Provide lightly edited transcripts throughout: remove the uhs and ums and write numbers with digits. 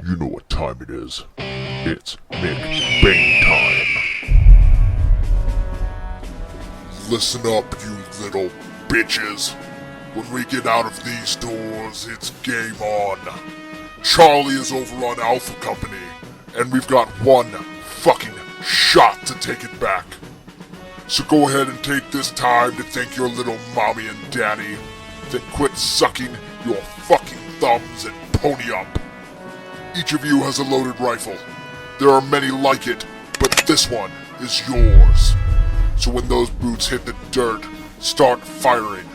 You know what time it is. It's McBain time. Listen up, you little bitches. When we get out of these doors, it's game on. Charlie is over on Alpha Company, and we've got one fucking shot to take it back. So go ahead and take this time to thank your little mommy and daddy, then quit sucking your fucking thumbs and pony up. Each of you has a loaded rifle. There are many like it, but this one is yours. So when those boots hit the dirt, start firing.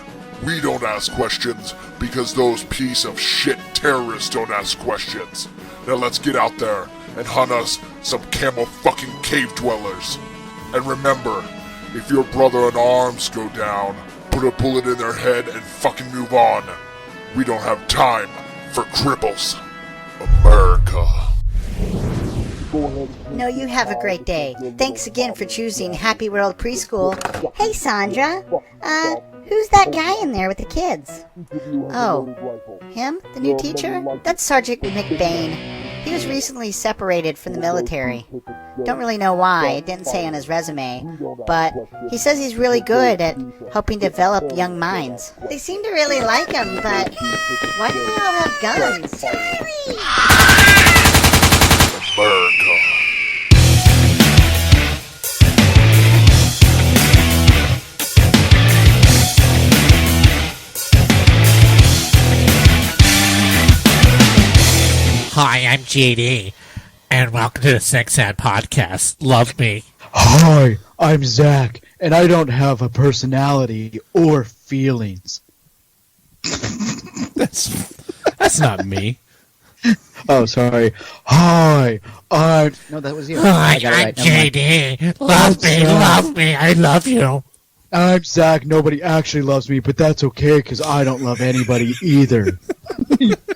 We don't ask questions because those piece of shit terrorists don't ask questions. Now let's get out there and hunt us some camel fucking cave dwellers. And remember, if your brother in arms go down, put a bullet in their head and fucking move on. We don't have time for cripples. America. No, you have a great day. Thanks again for choosing Happy World Preschool. Hey, Sandra. Who's that guy in there with the kids? Oh, him? The new teacher? That's Sergeant McBain. He was recently separated from the military. Don't really know why, it didn't say on his resume, but he says he's really good at helping develop young minds. They seem to really like him, but why do they all have guns? America. Hi, I'm JD, and welcome to the Sex Ad Podcast. Love me. Hi, I'm Zach, and I don't have a personality or feelings. That's not me. Oh, sorry. Hi, I'm... No, that was you. Hi, I got it I'm right. Never mind. JD. Love me, I love you. I'm Zach. Nobody actually loves me, but that's okay, because I don't love anybody either.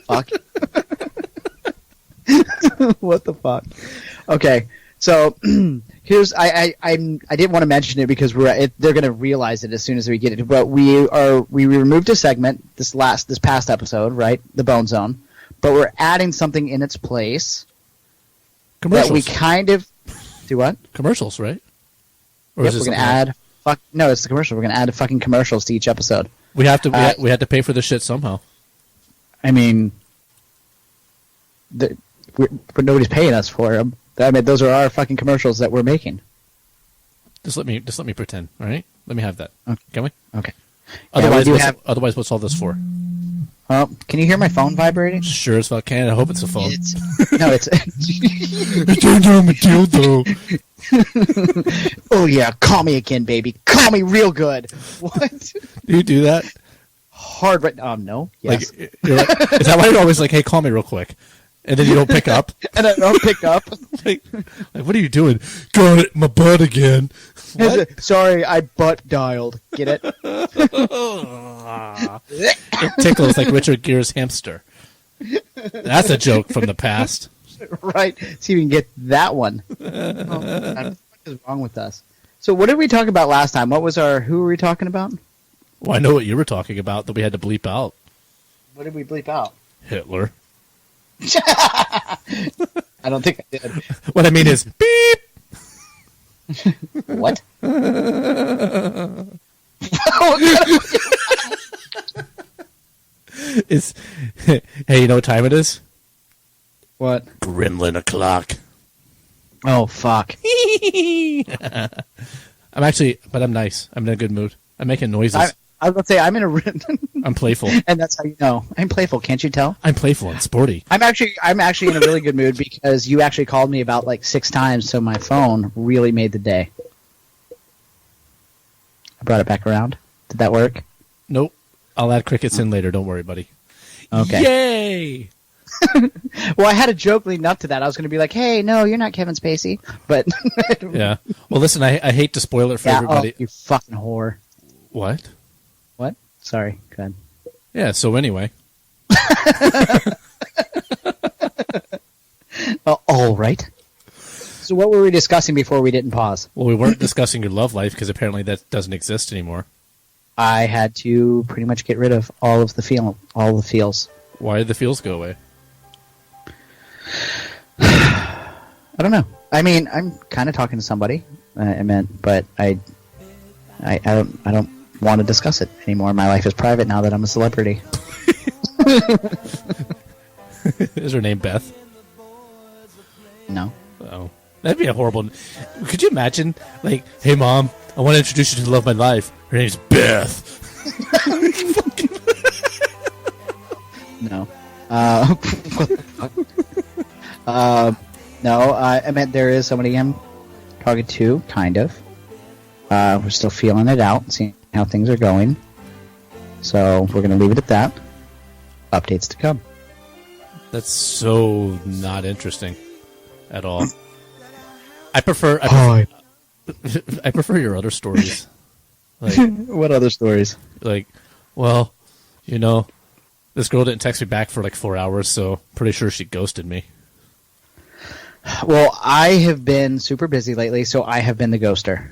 Fuck. What the fuck? Okay, so here's I didn't want to mention it because they're going to realize it as soon as we get it. But we removed a segment this past episode, right? The Bone Zone, but we're adding something in its place. Commercials. That we kind of do what? Commercials, right? Or Yep, is it we're going to something add. No, it's the commercial. We're going to add fucking commercials to each episode. we have to to pay for this shit somehow. I mean, but nobody's paying us for them. I mean, those are our fucking commercials that we're making. Just let me pretend. All right, let me have that. Okay. Can we? Okay. Otherwise, what's all this for? Can you hear my phone vibrating? Sure as fuck can. I hope it's a phone. It's It turned on my dildo. Oh yeah, call me again, baby. Call me real good. What? Do you do that? Hard right? No. Yes. Like, is that why you're always like, "Hey, call me real quick," and then you don't pick up? And I don't pick up. like, what are you doing? Got it, my butt again. What? Sorry, I butt dialed. Get it? It tickles like Richard Gere's hamster. That's a joke from the past. Right. See if we can get that one. What is wrong with us? So, what did we talk about last time? Who were we talking about? Well, I know what you were talking about that we had to bleep out. What did we bleep out? Hitler. I don't think I did. What I mean is, beep! What? Hey, you know what time it is? What? Gremlin o'clock. Oh, fuck. I'm nice. I'm in a good mood. I'm making noises. I was going to say, I'm in a... I'm playful. And that's how you know. I'm playful, can't you tell? I'm playful and sporty. I'm actually in a really good mood because you actually called me about like 6 times, so my phone really made the day. I brought it back around. Did that work? Nope. I'll add crickets in later. Don't worry, buddy. Okay. Yay! Well, I had a joke leading up to that. I was going to be like, hey, no, you're not Kevin Spacey. But yeah. Well, listen, I hate to spoil it for everybody. Oh, you fucking whore. What? What? Sorry. Go ahead. Yeah, so anyway. All right. So what were we discussing before we didn't pause? Well, we weren't discussing your love life because apparently that doesn't exist anymore. I had to pretty much get rid of all the feels. Why did the feels go away? I don't know. I mean, I'm kind of talking to somebody. But I don't want to discuss it anymore. My life is private now that I'm a celebrity. Is her name Beth? No. Oh, that'd be a horrible. Could you imagine? Like, hey, Mom, I want to introduce you to the love of my life. Her name's Beth. No. What the fuck? No, I meant there is somebody I'm talking to, kind of. We're still feeling it out, seeing how things are going. So we're going to leave it at that. Updates to come. That's so not interesting at all. I prefer I prefer your other stories. Like, what other stories? like, well, you know, this girl didn't text me back for like 4 hours, so pretty sure she ghosted me. Well, I have been super busy lately, so I have been the ghoster.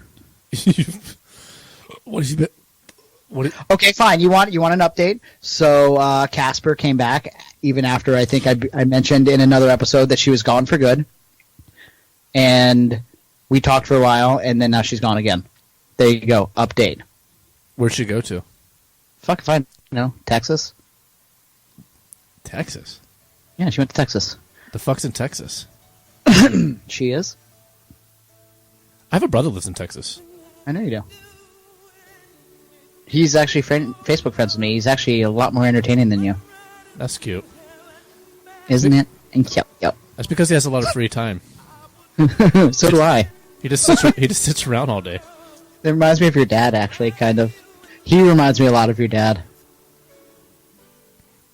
What have you been? Okay, fine. You want an update? So Casper came back even after I think I mentioned in another episode that she was gone for good, and we talked for a while, and then now she's gone again. There you go. Update. Where'd she go to? Fuck if I know. Texas. Texas. Yeah, she went to Texas. The fuck's in Texas? She is. I have a brother who lives in Texas. I know you do. He's actually Facebook friends with me. He's actually a lot more entertaining than you, That's cute. isn't it? And yep. That's because he has a lot of free time. So do I. He just sits around all day. It reminds me of your dad, actually, kind of. He reminds me a lot of your dad.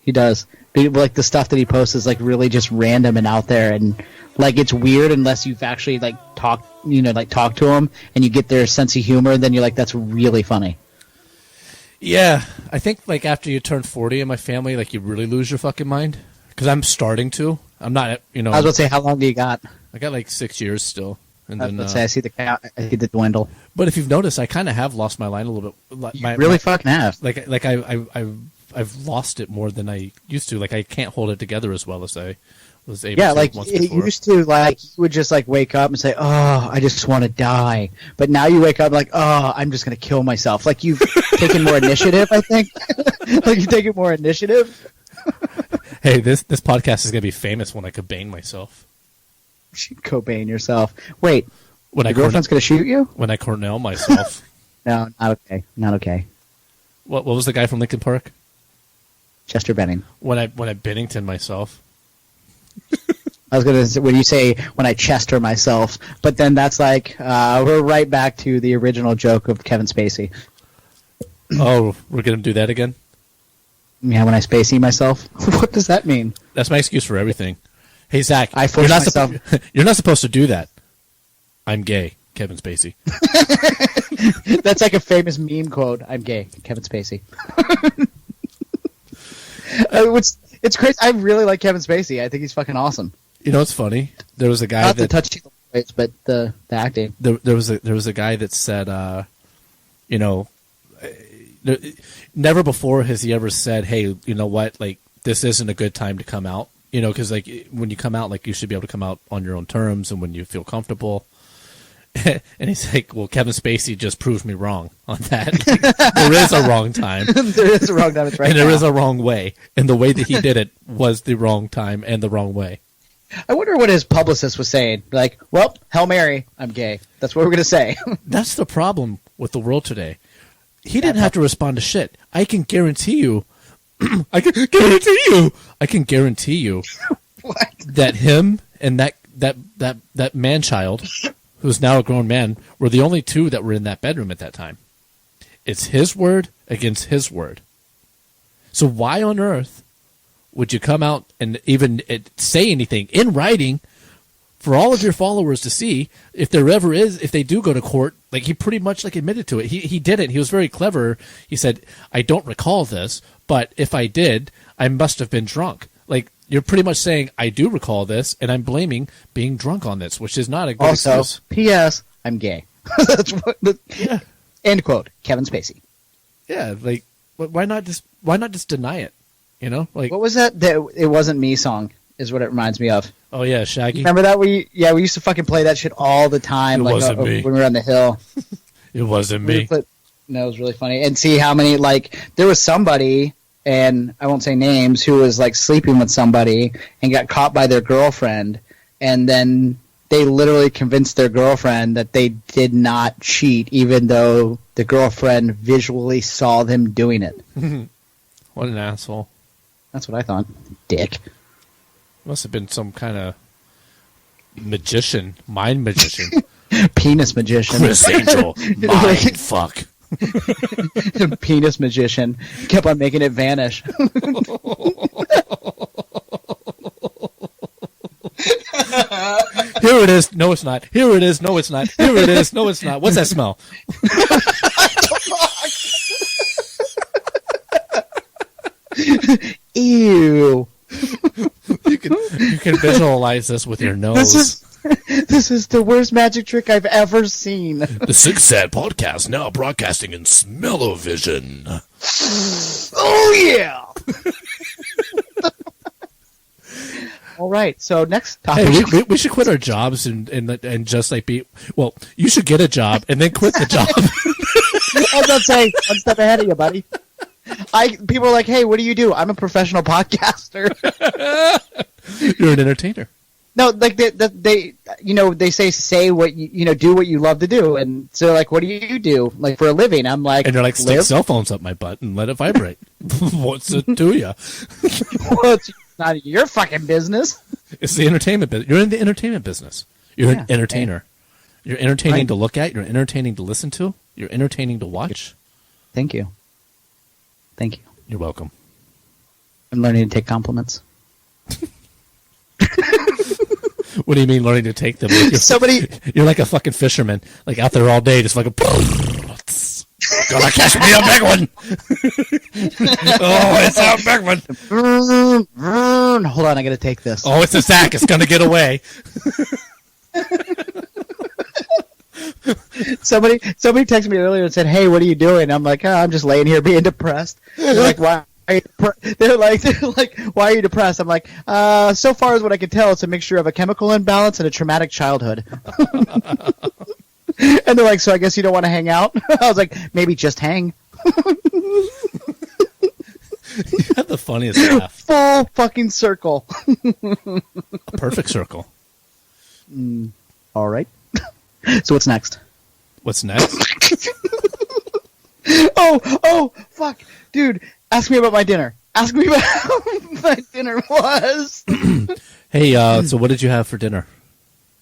He does. Like, the stuff that he posts is, like, really just random and out there, and, like, it's weird unless you've actually, like, talked to him, and you get their sense of humor, then you're like, that's really funny. Yeah, I think like after you turn 40 in my family, like you really lose your fucking mind. Because I'm starting to. I'm not, you know. I was about to say, how long do you got? I got like 6 years still. And then, Let's say I see the count. I see the dwindle. But if you've noticed, I kind of have lost my line a little bit. You really fucking have. Like I've lost it more than I used to. Like I can't hold it together as well as I was able to like once it before. used to. Like you would just like wake up and say, "Oh, I just want to die." But now you wake up like, "Oh, I'm just gonna kill myself." Like you've taken more initiative. I think. Like you've taken more initiative. Hey, this podcast is gonna be famous when I Cobain myself. Cobain yourself. Wait, When your girlfriend's gonna shoot you? When I Cornell myself. No, not okay. Not okay. What was the guy from Lincoln Park? Chester Benning. When I Bennington myself. I was gonna say, when you say when I Chester myself, but then that's like we're right back to the original joke of Kevin Spacey. Oh, we're gonna do that again? Yeah, when I Spacey myself. What does that mean? That's my excuse for everything. Hey Zach, I forced myself. You're not supposed to do that. I'm gay, Kevin Spacey. That's like a famous meme quote. I'm gay, Kevin Spacey. It's crazy. I really like Kevin Spacey. I think he's fucking awesome. You know what's funny? There was a guy Not that the touchy voice, but the acting. there was a guy that said, you know, never before has he ever said, hey, you know what, like this isn't a good time to come out. You know, because like when you come out, like you should be able to come out on your own terms and when you feel comfortable. And he's like, well, Kevin Spacey just proved me wrong on that. Like, there is a wrong time. There is a wrong time. It's right and there now. is a wrong way. And the way that he did it was the wrong time and the wrong way. I wonder what his publicist was saying. Like, well, Hail Mary, I'm gay. That's what we're going to say. That's the problem with the world today. He didn't have to respond to shit. I can guarantee you. I can guarantee you What? that him and that man-child, who's now a grown man, were the only two that were in that bedroom at that time. It's his word against his word. So why on earth would you come out and even say anything in writing for all of your followers to see if there ever is, if they do go to court? Like he pretty much like admitted to it. He did it. He was very clever. He said, I don't recall this, but if I did, I must have been drunk. Like you're pretty much saying, I do recall this, and I'm blaming being drunk on this, which is not a good Also, excuse. P.S. I'm gay. That's what. Yeah. End quote. Kevin Spacey. Yeah, like why not just deny it? You know, like What was that? It wasn't me song. is what it reminds me of. Oh yeah, Shaggy. Remember that? We used to fucking play that shit all the time. It wasn't me. When we were on the hill. It wasn't me. No, it was really funny. And see how many, like, there was somebody, and I won't say names, who was like sleeping with somebody and got caught by their girlfriend, and then they literally convinced their girlfriend that they did not cheat, even though the girlfriend visually saw them doing it. What an asshole. That's what I thought. Dick. Must have been some kind of magician, mind magician. Penis magician. Chris Angel, mind fuck. Penis magician. Kept on making it vanish. Here it is. No, it's not. Here it is. No, it's not. Here it is. No, it's not. What's that smell? Ew. You can visualize this with your nose. This is the worst magic trick I've ever seen. The Six Sad Podcast now broadcasting in smell-o-vision. Oh yeah. All right. So next topic. Hey, we should quit our jobs and just like be. Well, you should get a job and then quit the job. I was about to say, one step ahead of you, buddy. People are like, "Hey, what do you do?" I'm a professional podcaster. You're an entertainer. No, like they say what you do what you love to do, and so like, what do you do like for a living? I'm like, and they're like, stick cell phones up my butt and let it vibrate. What's it to you? Well, it's not your fucking business. It's the entertainment business. You're in the entertainment business. You're an entertainer. You're entertaining to look at. You're entertaining to listen to. You're entertaining to watch. Thank you. Thank you. You're welcome. I'm learning to take compliments. What do you mean learning to take them? You're like a fucking fisherman, like out there all day, just fucking. Gonna catch me a big one. Oh, it's a big one. Hold on, I gotta take this. Oh, it's a sack. It's gonna get away. Somebody texted me earlier and said, "Hey, what are you doing?" I'm like, "Oh, I'm just laying here being depressed." They're like, "Why?" They're like, "Why are you depressed?" I'm like, so far as what I can tell, it's a mixture of a chemical imbalance and a traumatic childhood." And they're like, "So I guess you don't want to hang out?" I was like, "Maybe just hang." You had the funniest laugh. Full fucking circle. A perfect circle. All right. So what's next? What's next? Oh, fuck. Dude, ask me about my dinner. Ask me about how my dinner was. Hey, so what did you have for dinner?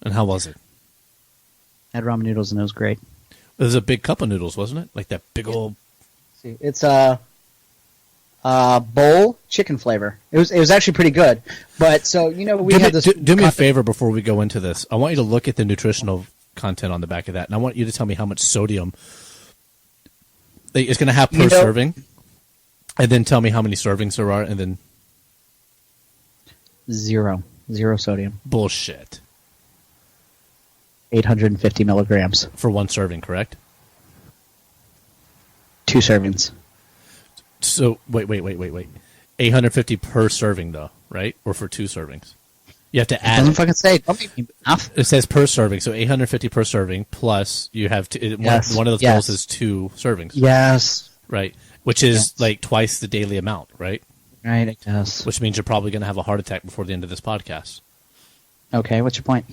And how was it? I had ramen noodles and it was great. It was a big cup of noodles, wasn't it? Like that big old... See, it's a bowl chicken flavor. It was actually pretty good. But so, we had this... Do me a favor before we go into this. I want you to look at the nutritional content on the back of that, and I want you to tell me how much sodium it's going to have per serving, and then tell me how many servings there are, and then... Zero sodium. Bullshit. 850 milligrams. For one serving, correct? 2 servings. So, wait. 850 per serving, though, right? Or for 2 servings? You have to add... It doesn't fucking say. Don't make me enough. It says per serving, so 850 per serving, plus you have to... Yes. One of those bowls is 2 servings. Yes. Right. Which is like twice the daily amount, right? Right, I guess. Which means you're probably going to have a heart attack before the end of this podcast. Okay, what's your point?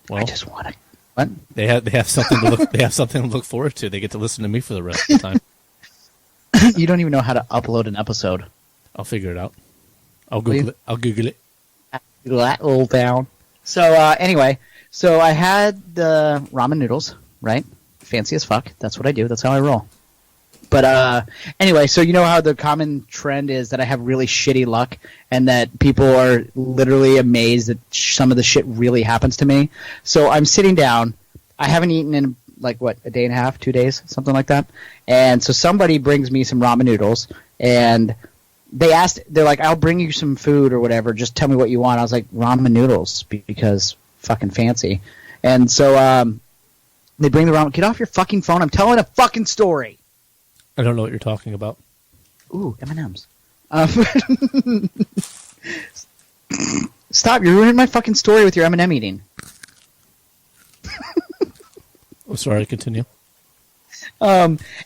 Well, I just want to... What? They have something to look. They have something to look forward to. They get to listen to me for the rest of the time. You don't even know how to upload an episode. I'll figure it out. I'll Google it. That old down. So anyway, so I had the ramen noodles, right? Fancy as fuck. That's what I do. That's how I roll. But anyway, so you know how the common trend is that I have really shitty luck and that people are literally amazed that some of the shit really happens to me. So I'm sitting down. I haven't eaten in like, a day and a half, 2 days, something like that. And so somebody brings me some ramen noodles and they're like, "I'll bring you some food or whatever. Just tell me what you want." I was like, "Ramen noodles," because fucking fancy. And so they bring the ramen. Get off your fucking phone. I'm telling a fucking story. I don't know what you're talking about. Ooh, M&Ms. Stop! You're ruining my fucking story with your M&M eating. I'm sorry. Continue.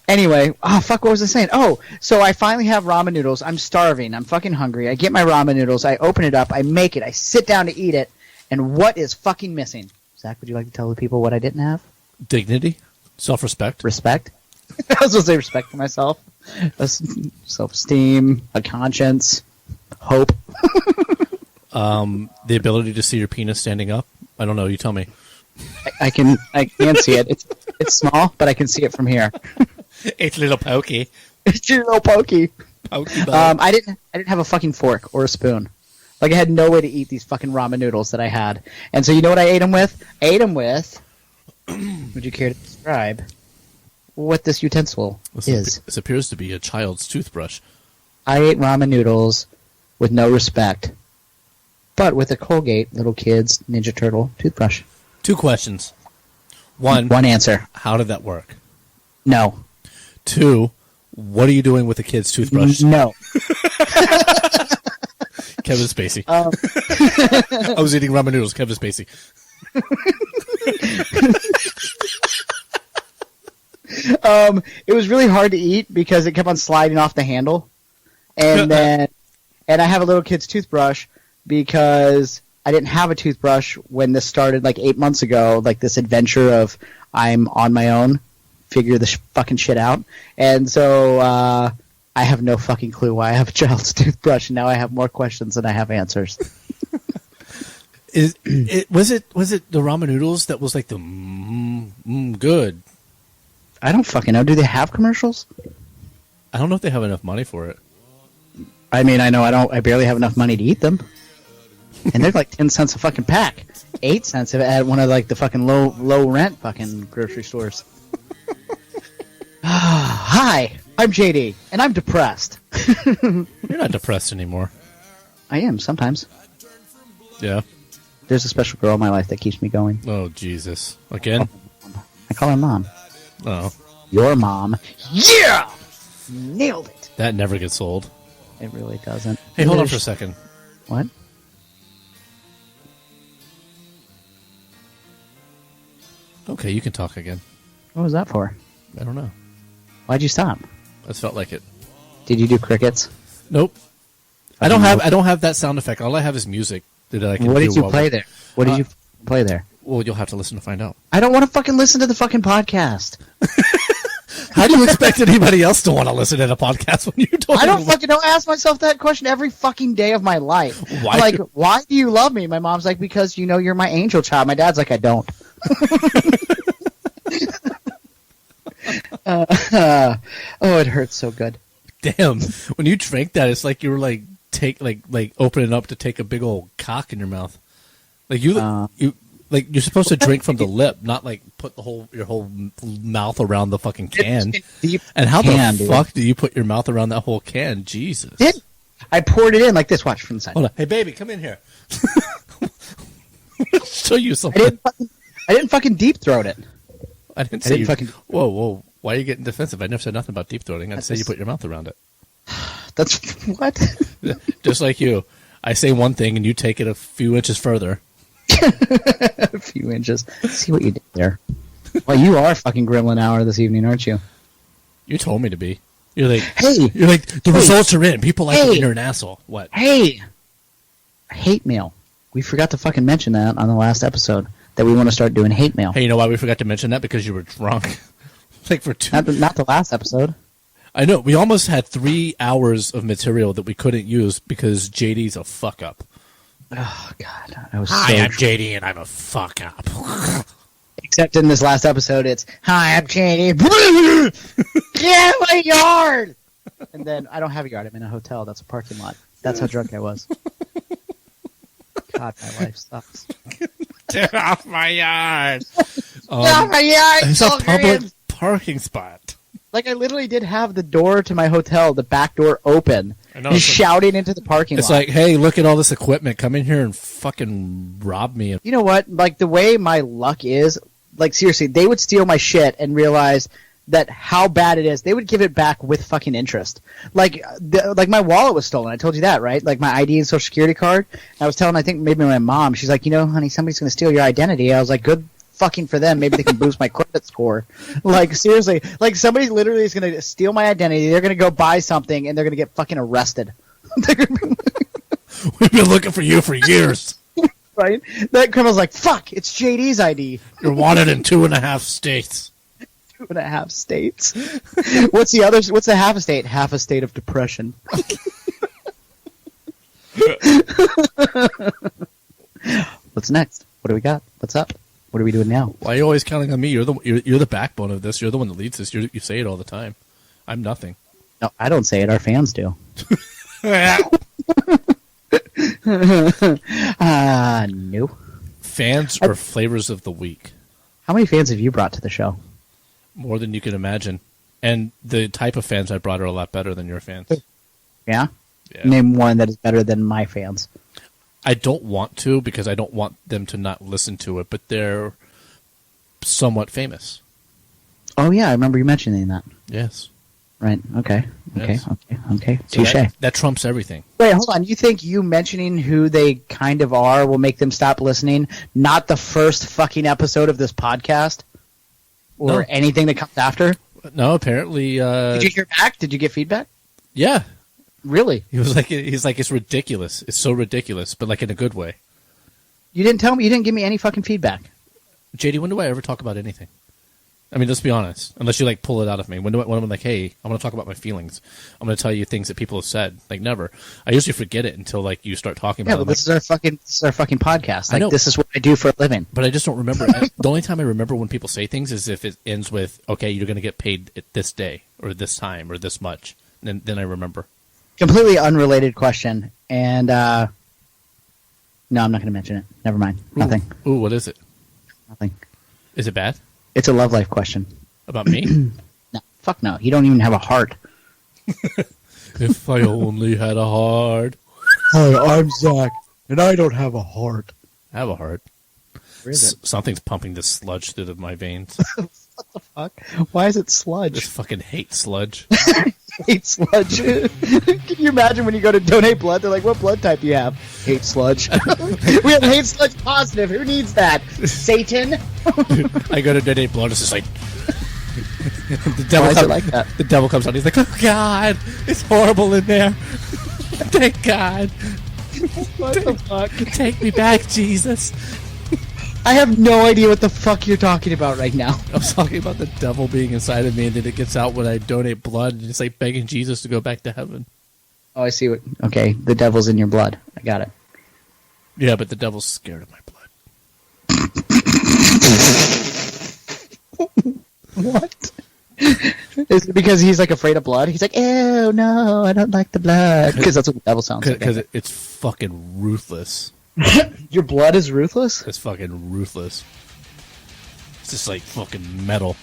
Anyway, fuck, what was I saying? Oh, so I finally have ramen noodles. I'm starving. I'm fucking hungry. I get my ramen noodles. I open it up. I make it. I sit down to eat it. And what is fucking missing? Zach, would you like to tell the people what I didn't have? Dignity, self-respect. Respect. I was going to say respect for myself. Self-esteem, a conscience, hope. The ability to see your penis standing up. I don't know. You tell me. I can't see it. It's small, but I can see it from here. It's a little pokey. It's a little pokey. Pokey bug. I didn't have a fucking fork or a spoon. Like, I had no way to eat these fucking ramen noodles that I had. And so you know what I ate them with? Would you care to describe what this utensil is? This appears to be a child's toothbrush. I ate ramen noodles with no respect, but with a Colgate little kid's Ninja Turtle toothbrush. 2 questions. One answer. How did that work? No. 2, what are you doing with the kid's toothbrush? No. Kevin Spacey. I was eating ramen noodles. Kevin Spacey. It was really hard to eat because it kept on sliding off the handle, and I have a little kid's toothbrush because I didn't have a toothbrush when this started like 8 months ago. Like this adventure of I'm on my own, figure this fucking shit out, and so I have no fucking clue why I have a child's toothbrush, and now I have more questions than I have answers. Was it the ramen noodles that was like the good? I don't fucking know. Do they have commercials? I don't know if they have enough money for it. I mean, I know I barely have enough money to eat them, and they're like 10 cents a fucking pack, 8 cents at one of like the fucking low rent fucking grocery stores. Hi, I'm JD, and I'm depressed. You're not depressed anymore. I am sometimes. Yeah. There's a special girl in my life that keeps me going. Oh Jesus! Again? I call her mom. Oh. Your mom. Yeah! Nailed it. That never gets old. It really doesn't. Hey, hold on for a second. What? Okay, you can talk again. What was that for? I don't know. Why'd you stop? I just felt like it. Did you do crickets? Nope. I don't have that sound effect. All I have is music that I can do. What did you play there? What did you play there? Well, you'll have to listen to find out. I don't want to fucking listen to the fucking podcast. How do you expect anybody else to want to listen to the podcast when you don't? I don't fucking know. Ask myself that question every fucking day of my life. Why? I'm like, why do you love me? My mom's like, because you know you're my angel child. My dad's like, I don't. Oh, it hurts so good. Damn! When you drank that, it's like you were like opening up to take a big old cock in your mouth. Like you're supposed to drink from the lip, not like put your whole mouth around the fucking can. And how the fuck do you put your mouth around that whole can? Jesus! I poured it in like this. Watch from the side. Hold on. Hey, baby, come in here. Show you something. I didn't fucking deep throat it. I didn't say Whoa! Why are you getting defensive? I never said nothing about deep throating. I say you put your mouth around it. That's what? Just like you. I say one thing and you take it a few inches further. A few inches. See what you did there. Well, you are fucking Gremlin Hour this evening, aren't you? You told me to be. You're like, hey, the results are in. People like it when you're an asshole. What? Hey, hate mail. We forgot to fucking mention that on the last episode that we want to start doing hate mail. Hey, you know why we forgot to mention that? Because you were drunk. Like for not the last episode. I know. We almost had 3 hours of material that we couldn't use because JD's a fuck up. Oh God, I was. Hi, I'm JD and I'm a fuck up. Except in this last episode, it's hi, I'm JD. Get out of my yard. And then I don't have a yard. I'm in a hotel. That's a parking lot. That's how drunk I was. God, my life sucks. Get off my yard. Get off my yard. It's a public parking spot. Like, I literally did have the door to my hotel, the back door open. He's shouting into the parking lot. It's like, hey, look at all this equipment. Come in here and fucking rob me. You know what? Like, the way my luck is, like, seriously, they would steal my shit and realize that how bad it is, they would give it back with fucking interest. Like my wallet was stolen. I told you that, right? Like my ID and social security card. I was telling, I think maybe my mom, she's like, honey, somebody's going to steal your identity. I was like, good fucking for them. Maybe they can boost my credit score. Like, seriously, like somebody literally is going to steal my identity. They're going to go buy something and they're going to get fucking arrested. We've been looking for you for years. Right? That criminal's like, fuck, it's JD's ID. You're wanted in 2.5 states. 2.5 states. What's the half a state? Half a state of depression. What's next? What do we got? What's up? What are we doing now? Why are you always counting on me? You're the backbone of this. You're the one that leads this. You say it all the time. I'm nothing. No, I don't say it. Our fans do. No. Fans are flavors of the week. How many fans have you brought to the show? More than you can imagine. And the type of fans I brought are a lot better than your fans. Yeah? Yeah. Name one that is better than my fans. I don't want to because I don't want them to not listen to it, but they're somewhat famous. Oh, yeah, I remember you mentioning that. Yes. Right, okay. Yes. Okay. So Touche. that trumps everything. Wait, hold on. You think you mentioning who they kind of are will make them stop listening? Not the first fucking episode of this podcast? Or No. anything that comes after? No, apparently... Did you hear back? Did you get feedback? Yeah. Really? He's like, it's ridiculous. It's so ridiculous, but like in a good way. You didn't tell me. You didn't give me any fucking feedback. JD, when do I ever talk about anything? I mean, let's be honest. Unless you like pull it out of me. When I'm like, hey, I want to talk about my feelings. I'm going to tell you things that people have said. Like never. I usually forget it until like you start talking about Yeah, it. but this is our fucking podcast. I know. Like this is what I do for a living. But I just don't remember. The only time I remember when people say things is if it ends with, okay, you're going to get paid at this day or this time or this much. Then I remember. Completely unrelated question, and no, I'm not going to mention it. Never mind. Nothing. Ooh, what is it? Nothing. Is it bad? It's a love life question. About me? No, fuck no. You don't even have a heart. If I only had a heart. Hi, I'm Zach, and I don't have a heart. I have a heart. Where is it? Something's pumping this sludge through my veins. What the fuck? Why is it I sludge? just fucking hate sludge. Hate sludge. Can you imagine when you go to donate blood? They're like, what blood type do you have? Hate sludge. We have hate sludge positive. Who needs that? Satan? I go to donate blood. It's just like the Why devil. is it like that? The devil comes out. He's like, "Oh God, it's horrible in there. Thank God, What the fuck? take me back, Jesus." I have no idea what the fuck you're talking about right now. I was talking about the devil being inside of me, and then it gets out when I donate blood, and it's like begging Jesus to go back to heaven. Oh, I see what. Okay, the devil's in your blood. I got it. Yeah, but the devil's scared of my blood. What? Is it because he's like afraid of blood? He's like, ew, no, I don't like the blood. Because that's what the devil sounds like. Because it's fucking ruthless. Your blood is ruthless? It's fucking ruthless. It's just like fucking metal.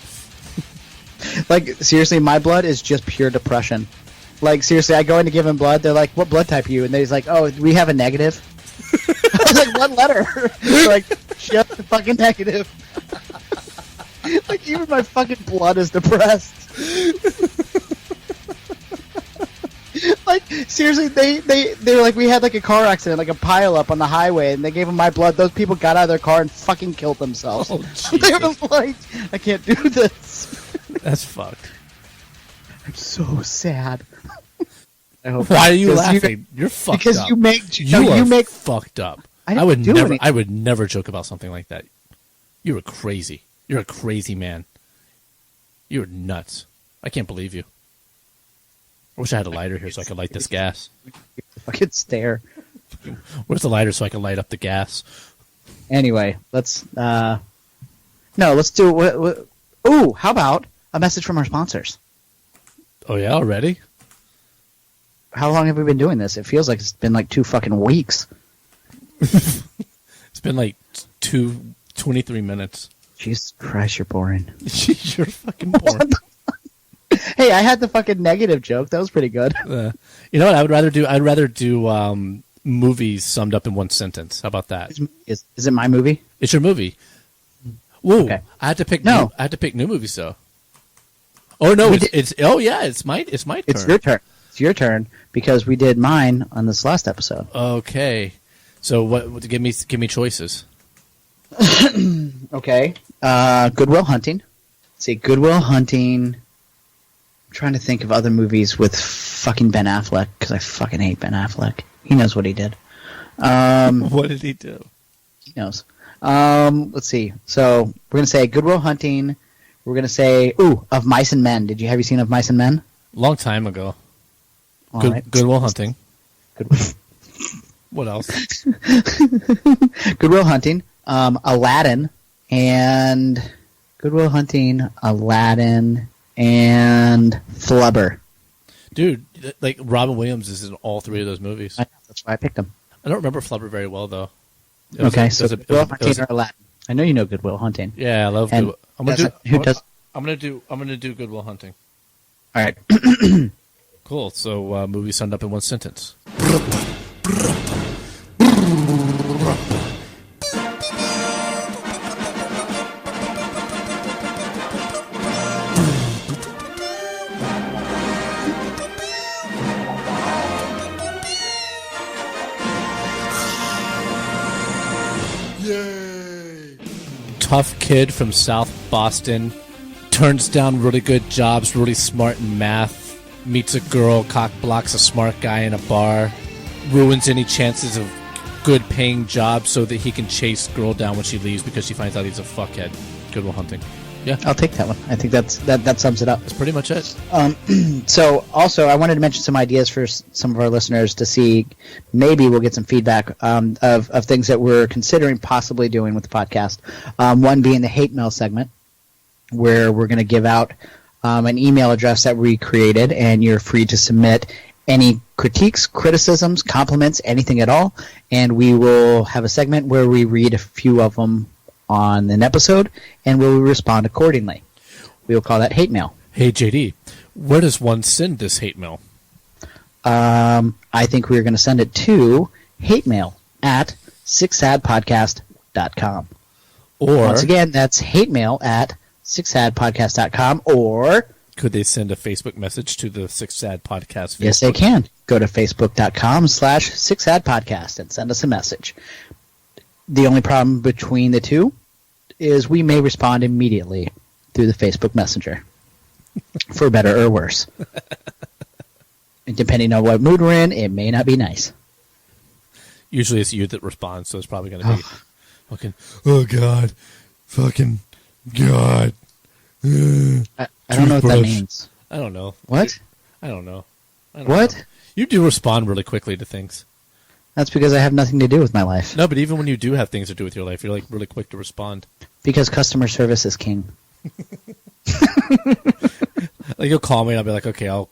Like, seriously, my blood is just pure depression. Like, seriously, I go in to give him blood. They're like, what blood type are you? And he's like, oh, we have a negative. I was like, what letter? They're like, just the fucking negative. Like, even my fucking blood is depressed. Like, seriously, they were like, we had like a car accident, like a pile up on the highway, and they gave him my blood. Those people got out of their car and fucking killed themselves. Oh, They were Jesus. like, I can't do this. That's fucked. I'm so sad. I hope Why are you because laughing? You're fucked because up. you make You are fucked up. I didn't do anything. I would never joke about something like that. You're crazy. You're a crazy man. You're nuts. I can't believe you. I wish I had a lighter here so I could light this gas. fucking stare. Where's the lighter so I can light up the gas? Anyway, let's let's do what ooh, how about a message from our sponsors? Oh yeah, already? How long have we been doing this? It feels like it's been like 2 fucking weeks. It's been like 23 minutes. Jesus Christ, you're boring. You're fucking boring. Hey, I had the fucking negative joke. That was pretty good. You know what I would rather do? I'd rather do movies summed up in one sentence. How about that? Is it my movie? It's your movie. Whoa! Okay. I had to pick. No. I had to pick new movies though. Oh no, it's my turn. It's your turn. It's your turn because we did mine on this last episode. Okay. So what? Give me choices. Okay. Good Will Hunting. Let's see, Good Will Hunting. I'm trying to think of other movies with fucking Ben Affleck because I fucking hate Ben Affleck. He knows what he did. What did he do? He knows. Let's see. So we're gonna say Good Will Hunting. We're gonna say Of Mice and Men. Have you seen Of Mice and Men? Long time ago. All Good, right. Good Will Hunting. Good. What else? Good Will Hunting. Aladdin and Good Will Hunting, Aladdin, and Flubber. Dude, like Robin Williams is in all three of those movies. I know, that's why I picked them. I don't remember Flubber very well though. So Good Will Hunting or Aladdin. I know you know Good Will Hunting. Yeah, I love Good Will. I'm gonna do Good Will Hunting. All right. Cool. So movie summed up in one sentence. Yay! Tough kid from South Boston, turns down really good jobs, really smart in math, meets a girl, cock blocks a smart guy in a bar, ruins any chances of good paying jobs so that he can chase girl down when she leaves because she finds out he's a fuckhead. Good Will Hunting. Yeah, I'll take that one. I think that sums it up. that's pretty much it. So also, I wanted to mention some ideas for some of our listeners to see. Maybe we'll get some feedback of things that we're considering possibly doing with the podcast. One being the hate mail segment, where we're going to give out an email address that we created, and you're free to submit any critiques, criticisms, compliments, anything at all, and we will have a segment where we read a few of them on an episode, and we'll respond accordingly. We will call that hate mail. Hey JD, where does one send this hate mail? I think we're going to send it to hate mail at sixsadpodcast.com. Or Once again, that's hate mail at sixsadpodcast.com, or could they send a Facebook message to the Six Sad Podcast Facebook? yes, they can. Go to facebook.com/sixsadpodcast and send us a message. The only problem between the two is we may respond immediately through the Facebook Messenger, for better or worse. And depending on what mood we're in, it may not be nice. Usually it's you that responds, so it's probably going to be fucking, oh God, fucking God. I don't know what that Toothbrush. means. I don't know. What? I don't know. What? know. You do respond really quickly to things. That's because I have nothing to do with my life. No, but even when you do have things to do with your life, you're like really quick to respond. Because customer service is king. Like you'll call me and I'll be like, okay, I'll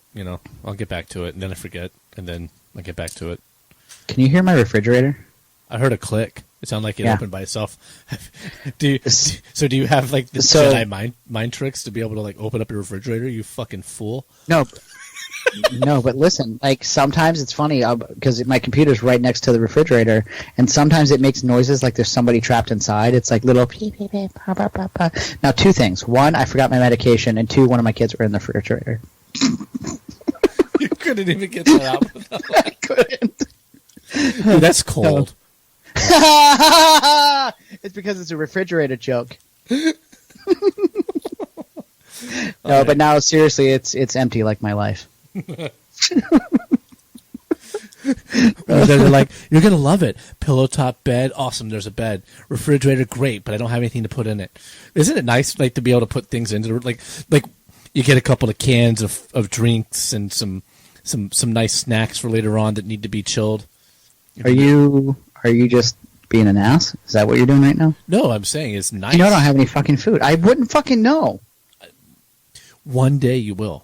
get back to it, and then I forget, and then I get back to it. Can you hear my refrigerator? I heard a click. It sounded like it Yeah. opened by itself. Do you have like the Jedi mind tricks to be able to like open up your refrigerator? You fucking fool. No. No, but listen, like sometimes it's funny because my computer's right next to the refrigerator, and sometimes it makes noises like there's somebody trapped inside. It's like little beep, beep, beep, pa, pa, pa, pa. Now, two things. One, I forgot my medication, and two, one of my kids were in the refrigerator. You couldn't even get that out. I couldn't. Dude, that's cold. It's because it's a refrigerator joke. No, but now seriously, it's empty like my life. They're like, you're gonna love it. Pillow top bed, awesome. There's a bed. Refrigerator, great, but I don't have anything to put in it. Isn't it nice, like, to be able to put things into like you get a couple of cans of drinks and some nice snacks for later on that need to be chilled. Are you just being an ass? Is that what you're doing right now? No, I'm saying it's nice. You know I don't have any fucking food. I wouldn't fucking know. One day you will.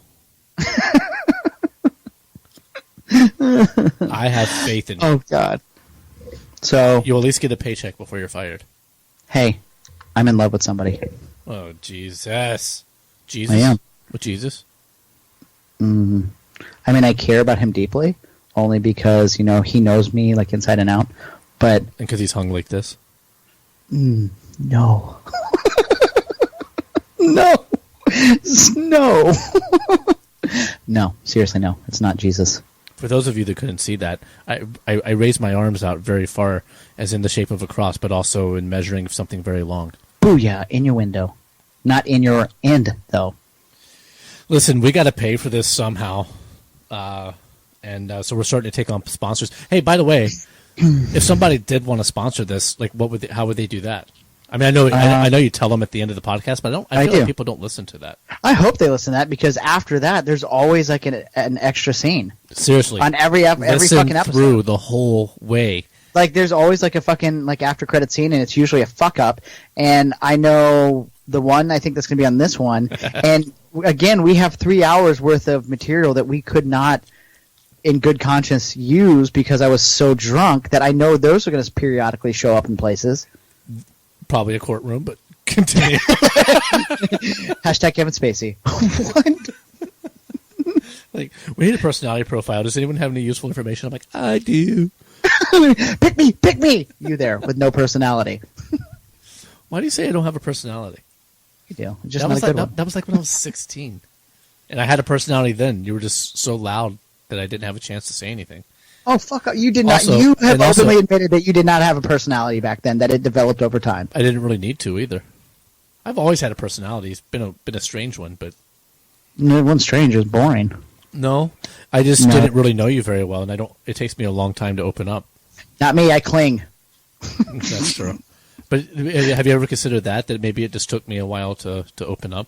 I have faith in you. Oh, God. So, You'll at least get a paycheck before you're fired. hey, I'm in love with somebody. Oh, Jesus. Jesus? I am. With Jesus? I mean, I care about him deeply, only because, he knows me, like, inside and out. But, And because he's hung like this? no. No. No. No, seriously, no. It's not Jesus. For those of you that couldn't see that, I raised my arms out very far, as in the shape of a cross, but also in measuring something very long. Booyah, in your window. Not in your end, though. Listen, we got to pay for this somehow. And so we're starting to take on sponsors. Hey, by the way, if somebody did want to sponsor this, like, how would they do that? I mean, I know you tell them at the end of the podcast, but I feel like people don't listen to that. I hope they listen to that, because after that, there's always like an extra scene. Seriously, on every fucking episode, through the whole way. Like, there's always like a fucking like after credit scene, and it's usually a fuck up. And I know the one I think that's going to be on this one. And again, we have 3 hours worth of material that we could not, in good conscience, use because I was so drunk that I know those are going to periodically show up in places. Probably a courtroom, but continue. Hashtag Kevin Spacey. What? Like, we need a personality profile. Does anyone have any useful information? I'm like, I do. Pick me! You there, with no personality. Why do you say I don't have a personality? You do. Just not a good one. That was like when I was 16. And I had a personality then. You were just so loud that I didn't have a chance to say anything. Oh, fuck. You did not. Also, you have openly admitted that you did not have a personality back then, that it developed over time. I didn't really need to either. I've always had a personality. It's been a strange one, but... No, it wasn't strange. It was boring. No. I just didn't really know you very well, and it takes me a long time to open up. Not me. I cling. That's true. But have you ever considered that maybe it just took me a while to open up?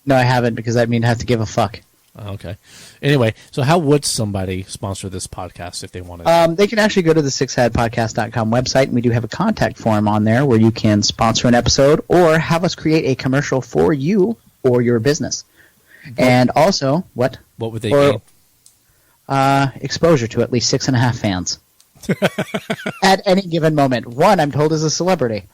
No, I haven't, because I mean I have to give a fuck. Okay. Anyway, so how would somebody sponsor this podcast if they wanted? They can actually go to the sixheadpodcast.com website, and we do have a contact form on there where you can sponsor an episode or have us create a commercial for you or your business. And also, what would they gain? Exposure to at least 6.5 fans. At any given moment. One, I'm told, is a celebrity.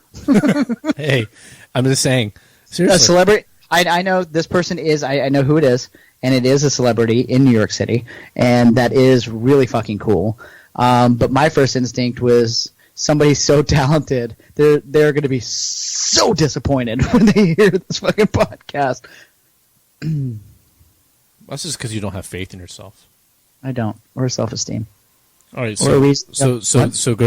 Hey, I'm just saying. Seriously. A celebrity. I know this person is. I know who it is. And it is a celebrity in New York City, and that is really fucking cool. But my first instinct was somebody so talented, they're going to be so disappointed when they hear this fucking podcast. That's just because you don't have faith in yourself. I don't, or self-esteem. All right, so go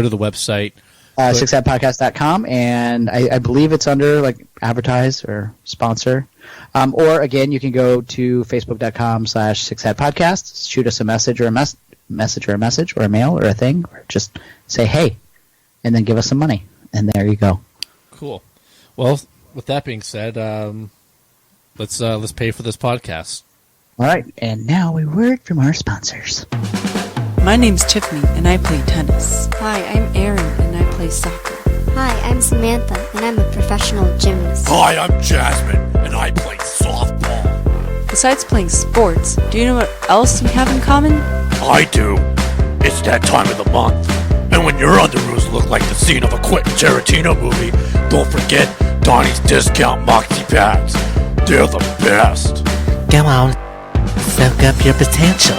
to the website. Sixheadpodcast.com, and I believe it's under like advertise or sponsor. Or again, you can go to facebook.com/sixheadpodcast, shoot us a message or a message or a mail or a thing, or just say hey, and then give us some money, and there you go. Cool. Well, with that being said, let's pay for this podcast. All right, and now a word from our sponsors. My name's Tiffany, and I play tennis. Hi, I'm Erin, and I play soccer. Hi, I'm Samantha, and I'm a professional gymnast. Hi, I'm Jasmine, and I play softball. Besides playing sports, do you know what else we have in common? I do. It's that time of the month. And when your underoos look like the scene of a Quentin Tarantino movie, don't forget Donnie's Discount Moxie Pads. They're the best. Come on, soak up your potential.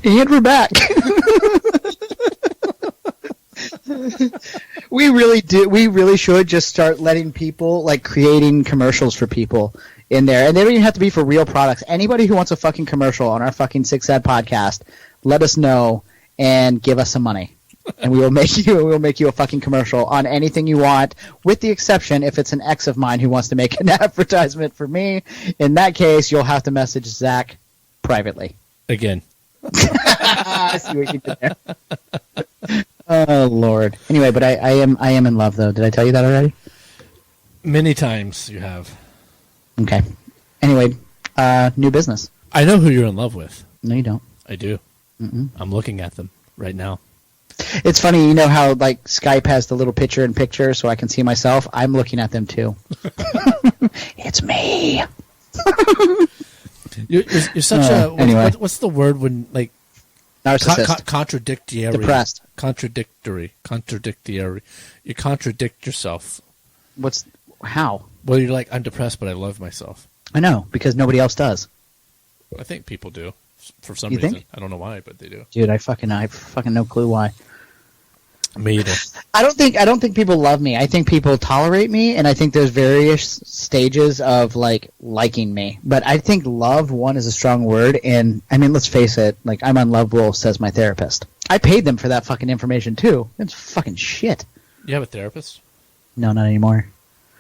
And we're back. We really do. We really should just start letting people, like, creating commercials for people in there. And they don't even have to be for real products. Anybody who wants a fucking commercial on our fucking Six Ed podcast, let us know and give us some money. And we'll make you a fucking commercial on anything you want, with the exception if it's an ex of mine who wants to make an advertisement for me. In that case, you'll have to message Zach privately. Again. I see what you did there. Oh Lord. Anyway, but I am in love though. Did I tell you that already? Many times you have. Okay. Anyway, new business. I know who you're in love with. No, you don't. I do. Mm-mm. I'm looking at them right now. It's funny, you know how like Skype has the little picture-in-picture so I can see myself? I'm looking at them too. It's me. You're such a anyway. What's the word when like narcissist? Contradictory. Depressed. Contradictory. You contradict yourself. How? Well, you're like, I'm depressed, but I love myself. I know, because nobody else does. I think people do for some You reason. think? I don't know why, but they do. Dude, I fucking no clue why. Me either. I don't think people love me. I think people tolerate me, and I think there's various stages of like liking me. But I think love, one, is a strong word, and I mean, let's face it, like I'm unlovable, says my therapist. I paid them for that fucking information too. It's fucking shit. You have a therapist? No, not anymore.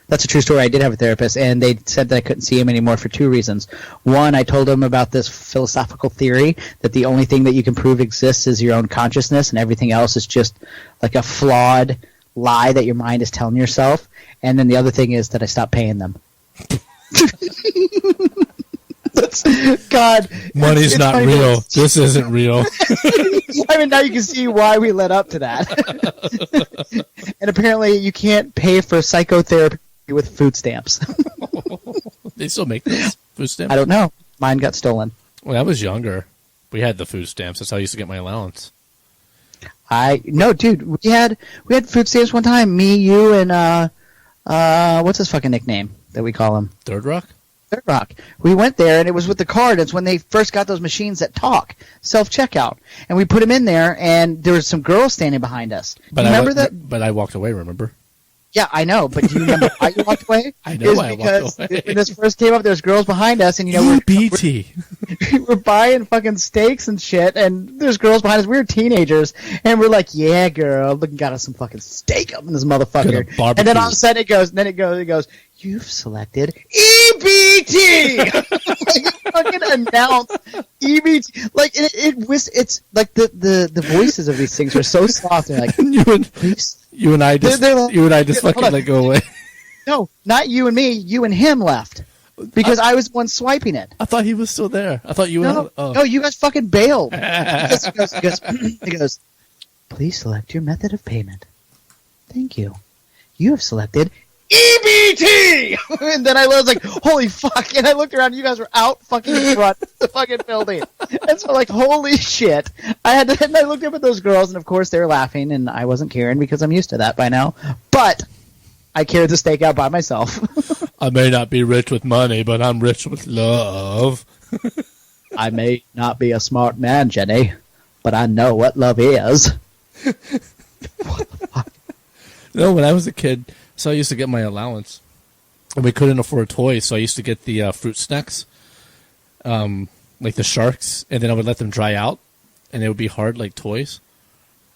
That's a true story. I did have a therapist, and they said that I couldn't see him anymore for two reasons. One, I told him about this philosophical theory that the only thing that you can prove exists is your own consciousness, and everything else is just like a flawed lie that your mind is telling yourself. And then the other thing is that I stopped paying them. God. Money's it's not real. This isn't real. I mean, now you can see why we led up to that. And apparently you can't pay for psychotherapy with food stamps. They still make those food stamps? I don't know. Mine got stolen. When I was younger, we had the food stamps. That's how I used to get my allowance. No, dude, we had food stamps one time. Me, you, and what's his fucking nickname that we call him? Third Rock? Third Rock. We went there, and it was with the card. It's when they first got those machines that talk, self-checkout. And we put them in there, and there was some girls standing behind us. Remember that? But I walked away, remember? Yeah, I know, but do you remember why you walked away? I know why I walked away. Because when this first came up, there was girls behind us, and we're buying fucking steaks and shit, and there's girls behind us. We were teenagers, and we're like, "Yeah, girl, look, got us some fucking steak up in this motherfucker." And then all of a sudden, it goes. You've selected EBT. Like, fucking announce EBT. Like it's like the voices of these things are so soft. They're like, you and I just fucking let go away. No, not you and me. You and him left because I was the one swiping it. I thought he was still there. I thought you. No, you guys fucking bailed. He goes, please select your method of payment. Thank you. You have selected EBT! And then I was like, holy fuck. And I looked around, and you guys were out fucking in front of the fucking building. And so, like, holy shit. And I looked up at those girls, and of course they were laughing, and I wasn't caring because I'm used to that by now. But I carried the steak out by myself. I may not be rich with money, but I'm rich with love. I may not be a smart man, Jenny, but I know what love is. What the fuck? No, when I was a kid, so I used to get my allowance, and we couldn't afford toys, so I used to get the fruit snacks, like the sharks, and then I would let them dry out, and they would be hard like toys.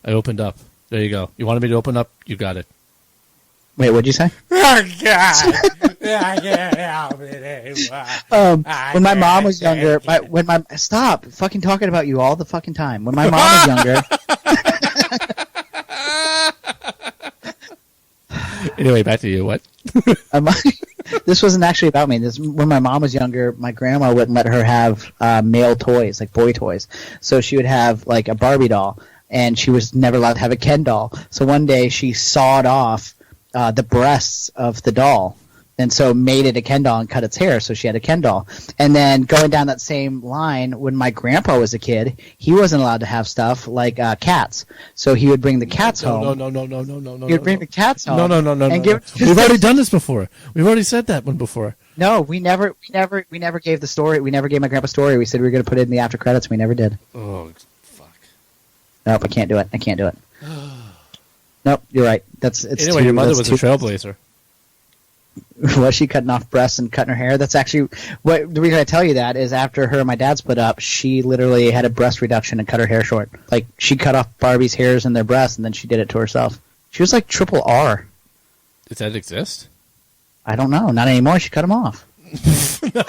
I opened up. There you go. You wanted me to open up? You got it. Wait, what'd you say? Oh, God. When my mom was younger, stop fucking talking about you all the fucking time. When my mom was younger. Anyway, back to you. What? This wasn't actually about me. When my mom was younger, my grandma wouldn't let her have male toys, like boy toys. So she would have like a Barbie doll, and she was never allowed to have a Ken doll. So one day she sawed off the breasts of the doll, and so made it a Ken doll and cut its hair, so she had a Ken doll. And then going down that same line, when my grandpa was a kid, he wasn't allowed to have stuff like cats. So he would bring the cats home. No. He would bring the cats home. No. We've already done this before. We've already said that one before. No, we never gave the story. We never gave my grandpa story. We said we were going to put it in the after credits. We never did. Oh, fuck. Nope, I can't do it. Nope, you're right. Anyway, your mother was a trailblazer. Was she cutting off breasts and cutting her hair? That's actually the reason I tell you that is after her and my dad split up, she literally had a breast reduction and cut her hair short. Like she cut off Barbie's hairs and their breasts, and then she did it to herself. She was like triple R. Does that exist? I don't know. Not anymore. She cut them off. No,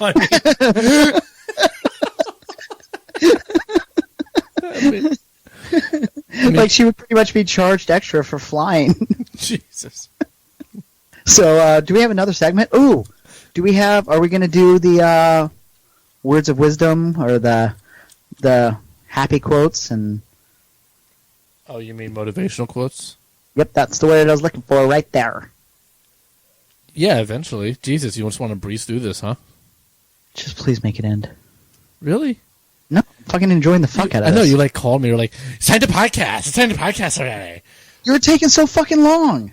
I mean, like she would pretty much be charged extra for flying. Jesus. So, do we have another segment? Ooh, are we going to do the words of wisdom or the happy quotes? And Oh, you mean motivational quotes? Yep, that's the word I was looking for right there. Yeah, eventually. Jesus, you just want to breeze through this, huh? Just please make it end. Really? No, I'm fucking enjoying the fuck out of this. I know, this. you like called me, you're like, it's time to podcast. It's time to podcast already. You're taking so fucking long.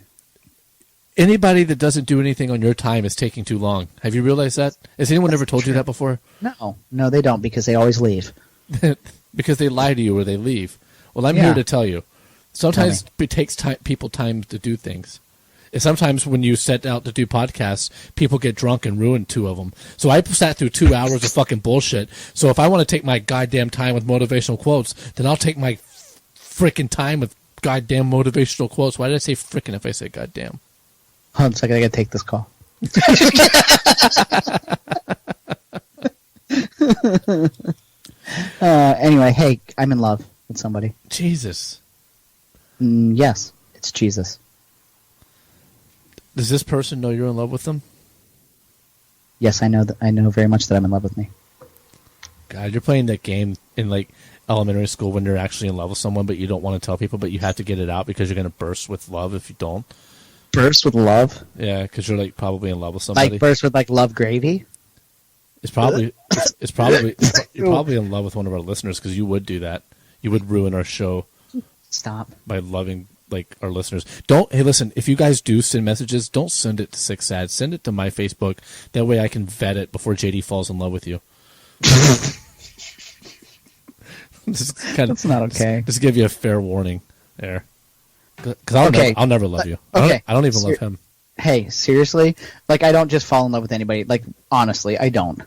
Anybody that doesn't do anything on your time is taking too long. Have you realized that? Has anyone ever told you that before? No, they don't because they always leave. Because they lie to you or they leave. Well, I'm here to tell you. Sometimes it takes people time to do things. And sometimes when you set out to do podcasts, people get drunk and ruin 2 of them. So I sat through 2 hours of fucking bullshit. So if I want to take my goddamn time with motivational quotes, then I'll take my freaking time with goddamn motivational quotes. Why did I say freaking if I say goddamn? Hold on a second, I gotta take this call. Anyway, hey, I'm in love with somebody. Jesus. Yes, it's Jesus. Does this person know you're in love with them? Yes, I know very much that I'm in love with me. God, you're playing that game in like elementary school when you're actually in love with someone, but you don't want to tell people, but you have to get it out because you're going to burst with love if you don't. Burst with love? Yeah, because you're like probably in love with somebody. Like burst with like love gravy? It's probably you're probably in love with one of our listeners because you would do that. You would ruin our show. Stop. By loving like our listeners. Hey, listen, if you guys do send messages, don't send it to Six Sad. Send it to my Facebook. That way I can vet it before JD falls in love with you. That's not okay. Just give you a fair warning there. Because I'll never love you. Okay. I don't even love him. Hey, seriously? Like, I don't just fall in love with anybody. Like, honestly, I don't.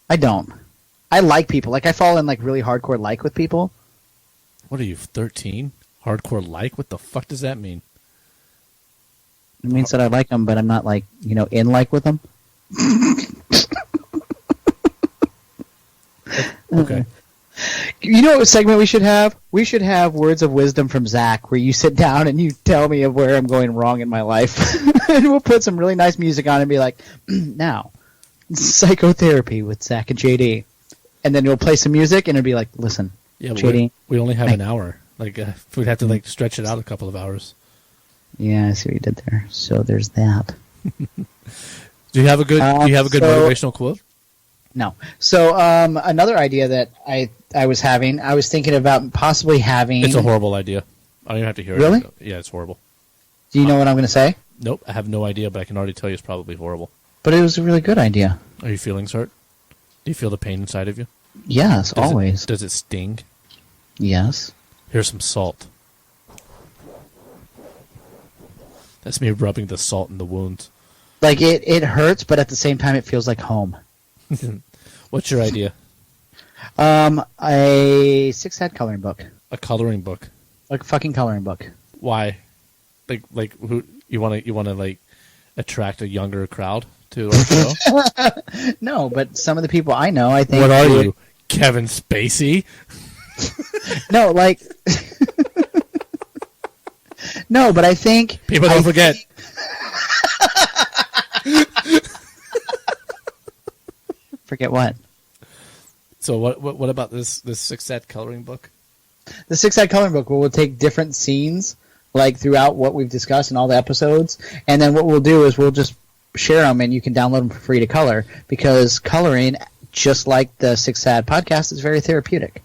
I like people. Like, I fall in, like, really hardcore like with people. What are you, 13? Hardcore like? What the fuck does that mean? It means that I like them, but I'm not, like, in like with them. Okay. You know what segment we should have? We should have Words of Wisdom from Zach, where you sit down and you tell me of where I'm going wrong in my life. And we'll put some really nice music on and be like, now, psychotherapy with Zach and JD. And then you'll play some music and it'll be like, listen, yeah, JD. We only have an hour. Like, we'd have to like stretch it out a couple of hours. Yeah, I see what you did there. So there's that. Do you have a good motivational quote? No. So another idea that I was having, I was thinking about possibly having... It's a horrible idea. I don't even have to hear it. Really? Yeah, it's horrible. Do you know what I'm going to say? Nope, I have no idea, but I can already tell you it's probably horrible. But it was a really good idea. Are your feelings hurt? Do you feel the pain inside of you? Yes, always. Does it sting? Yes. Here's some salt. That's me rubbing the salt in the wounds. Like, it hurts, but at the same time it feels like home. What's your idea? A six-head coloring book. A coloring book. Like a fucking coloring book. Why? Like who you want to like attract a younger crowd to our show? No, but some of the people I know, I think. What are you, Kevin Spacey? No, like. No, but I think people don't forget. Forget what? So what about this six-set coloring book? The six-set coloring book, where we'll take different scenes, like throughout what we've discussed in all the episodes, and then what we'll do is we'll just share them, and you can download them for free to color, because coloring, just like the Six Sad podcast, is very therapeutic.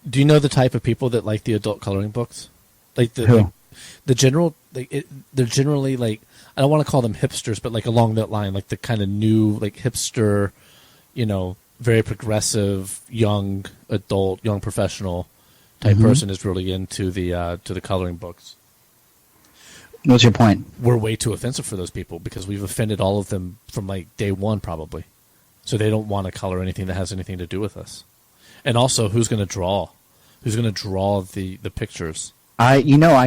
Do you know the type of people that like the adult coloring books? Like Who? Like, the general, they're generally like, I don't want to call them hipsters, but like along that line, like the kind of new, like hipster, very progressive, young adult, young professional type person is really into the coloring books. What's your point? We're way too offensive for those people because we've offended all of them from like day one, probably. So they don't want to color anything that has anything to do with us. And also, who's going to draw? Who's going to draw the pictures? I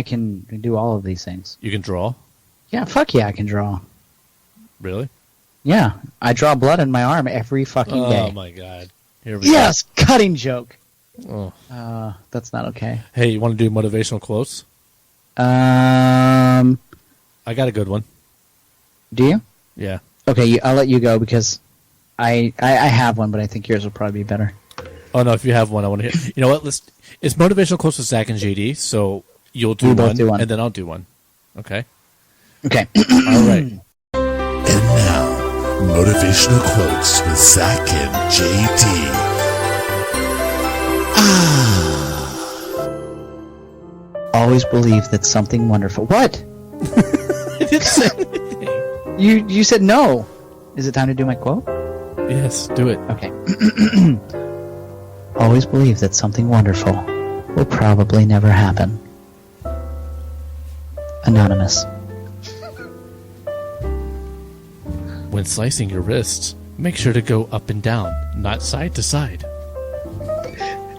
can do all of these things. You can draw? Yeah, fuck yeah, I can draw. Really? Yeah, I draw blood in my arm every fucking day. Oh my god! Here we go. Cutting joke. Oh, that's not okay. Hey, you want to do motivational quotes? I got a good one. Do you? Yeah. Okay, I'll let you go because I have one, but I think yours will probably be better. Oh no! If you have one, I want to hear. You know what? It's motivational quotes with Zach and JD. So you'll do one, and then I'll do one. Okay. Okay. All right. And now, motivational quotes with Zach and JD. Always believe that something wonderful. What? I didn't say anything. You said no. Is it time to do my quote? Yes, do it. Okay. Always believe that something wonderful will probably never happen. Anonymous. When slicing your wrists, make sure to go up and down, not side to side.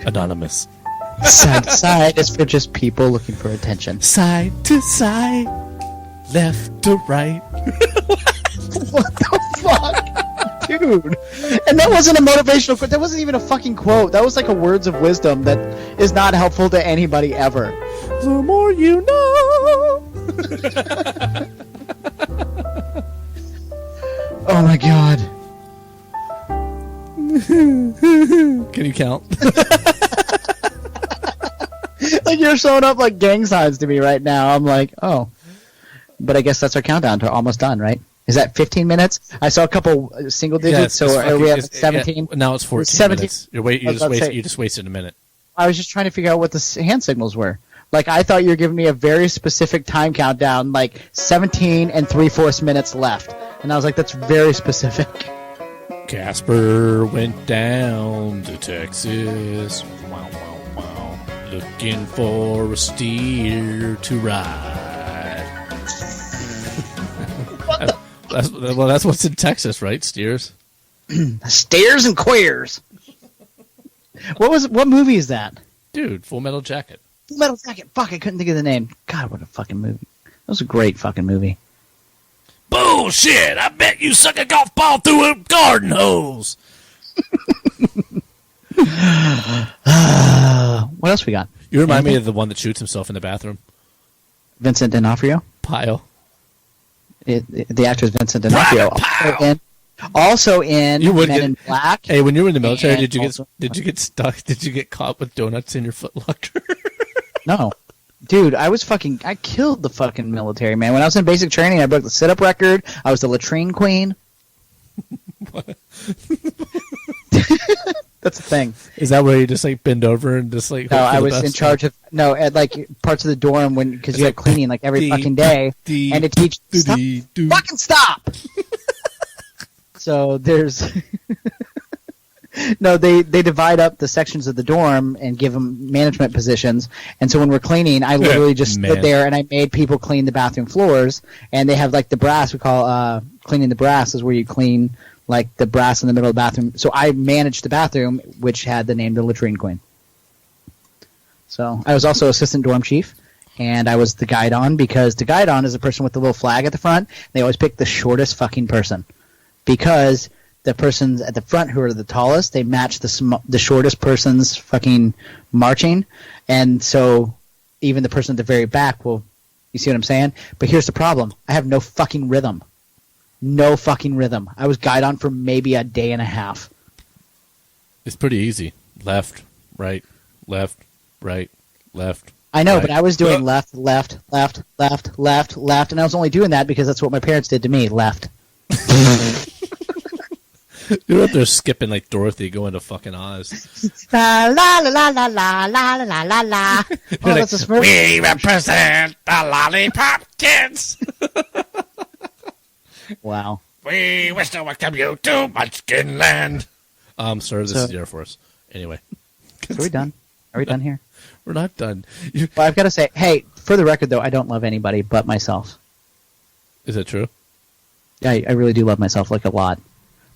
Anonymous. Side to side is for just people looking for attention. Side to side, left to right. What the fuck? Dude. And that wasn't a motivational quote. That wasn't even a fucking quote. That was like a words of wisdom that is not helpful to anybody ever. The more you know. Oh my god. Can you count? Like you're showing up like gang signs to me right now. I'm like, oh. But I guess that's our countdown to almost done, right? Is that 15 minutes? I saw a couple single digits, so are we at 17? Now it's 14 17. minutes. You just wasted a minute. I was just trying to figure out what the hand signals were. Like, I thought you were giving me a very specific time countdown, like 17 and 3/4 minutes left. And I was like, that's very specific. Casper went down to Texas. Wow, wow, wow. Looking for a steer to ride. That's what's in Texas, right? Steers? Steers and queers. What movie is that? Dude, Full Metal Jacket. Full Metal Jacket. Fuck, I couldn't think of the name. God, what a fucking movie. That was a great fucking movie. Bullshit! I bet you suck a golf ball through a garden hose. What else we got? You remind me of the one that shoots himself in the bathroom. Vincent D'Onofrio? Pile. The actor is Vincent D'Onofrio. Also in Men in Black. Hey, when you were in the military, did you get stuck? Did you get caught with donuts in your footlocker? No. Dude, I killed the fucking military, man. When I was in basic training, I broke the sit-up record. I was the latrine queen. That's the thing. Is that where you just like bend over and just like? No, I was in charge of at like parts of the dorm because you had cleaning like every fucking day, and to teach fucking stop. So there's no, they divide up the sections of the dorm and give them management positions. And so when we're cleaning, I literally just stood there and I made people clean the bathroom floors. And they have like the brass we call cleaning the brass is where you clean like the brass in the middle of the bathroom. So I managed the bathroom, which had the name the latrine queen. So I was also assistant dorm chief. And I was the guide-on because the guide-on is a person with the little flag at the front. They always pick the shortest fucking person because the persons at the front who are the tallest, they match the shortest person's fucking marching. And so even the person at the very back will, you see what I'm saying? But here's the problem. I have no fucking rhythm. No fucking rhythm. I was guide-on for maybe a day and a half. It's pretty easy. Left, right, left, right, left. I know, right. But I was doing left, left, left, left, left, left, and I was only doing that because that's what my parents did to me, left. You're up there skipping like Dorothy going to fucking Oz. La la la la la la la la la. Oh, that's a Smurf. We represent the Lollipop Kids. Wow. We wish to welcome you to Munchkin Land. Sir, this is the Air Force. Anyway. Are we done? Are we done here? We're not done. Well, I've got to say, hey, for the record, though, I don't love anybody but myself. Is that true? I really do love myself, like, a lot.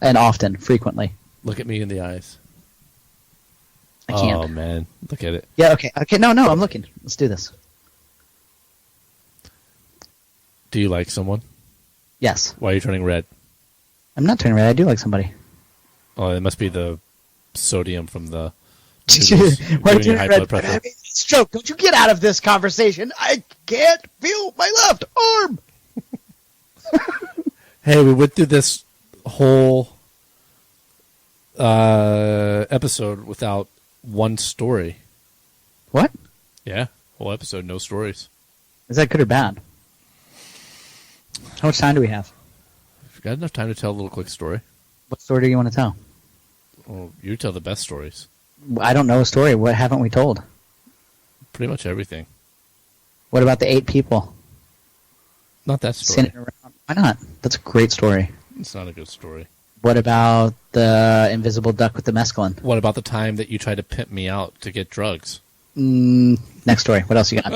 And often, frequently. Look at me in the eyes. I can't. Oh, man. Look at it. Yeah, okay. Okay, no, I'm looking. Let's do this. Do you like someone? Yes. Why are you turning red? I'm not turning red. I do like somebody. Oh, it must be the sodium from the... Why are you giving you high blood pressure. Stroke, don't you get out of this conversation. I can't feel my left arm. Hey, we went through this whole episode without one story. What? Yeah, whole episode, no stories. Is that good or bad? How much time do we have? We've got enough time to tell a little quick story. What story do you want to tell? Well, you tell the best stories. I don't know a story. What haven't we told? Pretty much everything. What about the 8 people? Not that story. Sitting around. Why not? That's a great story. It's not a good story. What about the invisible duck with the mescaline? What about the time that you tried to pimp me out to get drugs? Next story. What else you got?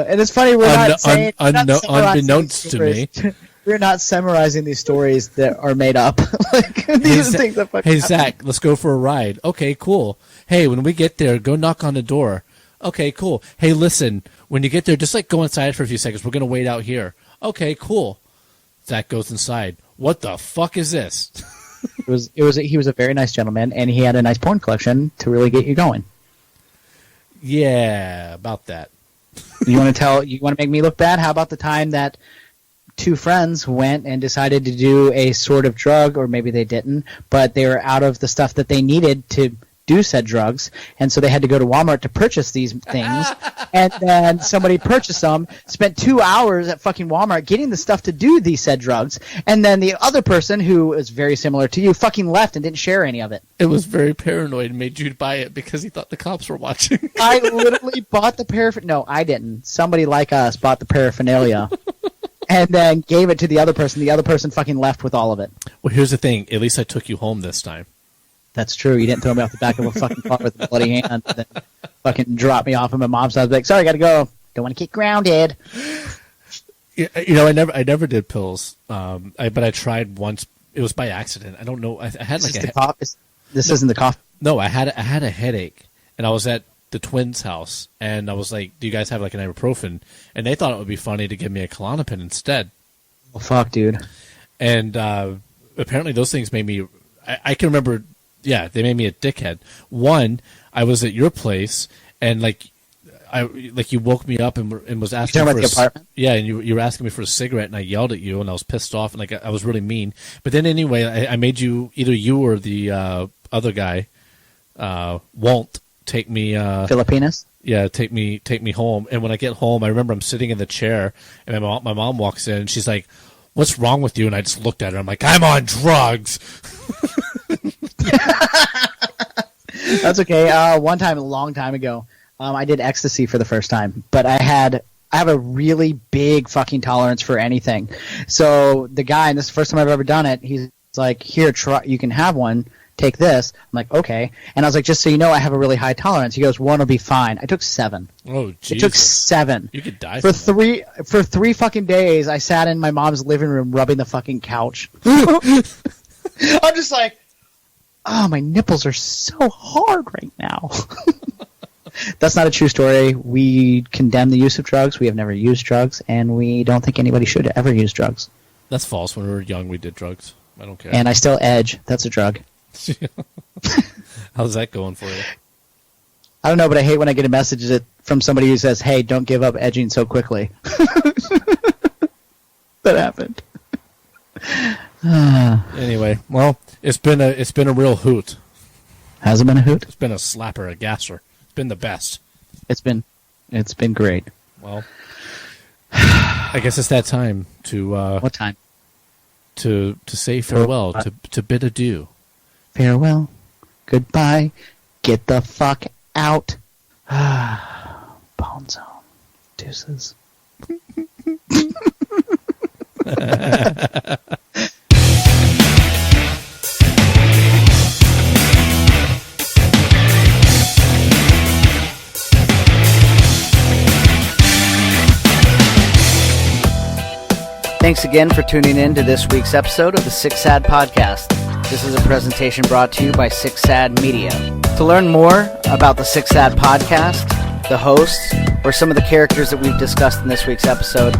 And it's funny, we're not saying... unbeknownst to me. We're not summarizing these stories that are made up. Like, these are things that fucking Hey, happen. Zach, let's go for a ride. Okay, cool. Hey, when we get there, go knock on the door. Okay, cool. Hey, listen, when you get there, just like go inside for a few seconds. We're going to wait out here. Okay, cool. Zach goes inside. What the fuck is this? He was a very nice gentleman, and he had a nice porn collection to really get you going. Yeah, about that. You want to make me look bad? How about the time that two friends went and decided to do a sort of drug, or maybe they didn't, but they were out of the stuff that they needed to do said drugs, and so they had to go to Walmart to purchase these things, and then somebody purchased them, spent 2 hours at fucking Walmart getting the stuff to do these said drugs, and then the other person, who is very similar to you, fucking left and didn't share any of it. It was very paranoid and made you buy it because he thought the cops were watching. I literally bought the paraphernalia. No, I didn't. Somebody like us bought the paraphernalia and then gave it to the other person. The other person fucking left with all of it. Well, here's the thing. At least I took you home this time. That's true. You didn't throw me off the back of a fucking car with a bloody hand and then fucking drop me off at my mom's house. Like, sorry, gotta go. Don't want to get grounded. You know, I never did pills. But I tried once. It was by accident. I don't know. I had like This isn't the cough. No, I had a headache, and I was at the twins' house, and I was like, "Do you guys have like an ibuprofen?" And they thought it would be funny to give me a Klonopin instead. Oh fuck, dude. And apparently, those things made me. I can remember. Yeah, they made me a dickhead. One, I was at your place, and you woke me up and was asking me for the apartment? Yeah, and you were asking me for a cigarette, and I yelled at you, and I was pissed off, and I was really mean. But then anyway, I made you, either you or the other guy, won't take me. Filipinas? Yeah, take me home. And when I get home, I remember I'm sitting in the chair, and my mom walks in, and she's like, "What's wrong with you?" And I just looked at her. I'm like, "I'm on drugs." That's okay. One time, a long time ago, I did ecstasy for the first time, but I have a really big fucking tolerance for anything. So the guy, and this is the first time I've ever done it, he's like, "Here, try. You can have one. Take this." I'm like, "Okay." And I was like, "Just so you know, I have a really high tolerance." He goes, "One will be fine." I took 7. Oh, Jesus. It took 7. You could die for from that. For 3 fucking days. I sat in my mom's living room rubbing the fucking couch. I'm just like, oh, my nipples are so hard right now. That's not a true story. We condemn the use of drugs. We have never used drugs, and we don't think anybody should ever use drugs. That's false. When we were young, we did drugs. I don't care. And I still edge. That's a drug. How's that going for you? I don't know, but I hate when I get a message from somebody who says, "Hey, don't give up edging so quickly." That happened. Anyway, well, it's been a real hoot. Has it been a hoot? It's been a slapper, a gasser. It's been the best. It's been great. Well, I guess it's that time to what time? To say farewell, to bid adieu. Farewell. Goodbye. Get the fuck out. Bone zone. Deuces. Thanks again for tuning in to this week's episode of the Six Sad Podcast. This is a presentation brought to you by Six Sad Media. To learn more about the Six Sad Podcast, the hosts, or some of the characters that we've discussed in this week's episode,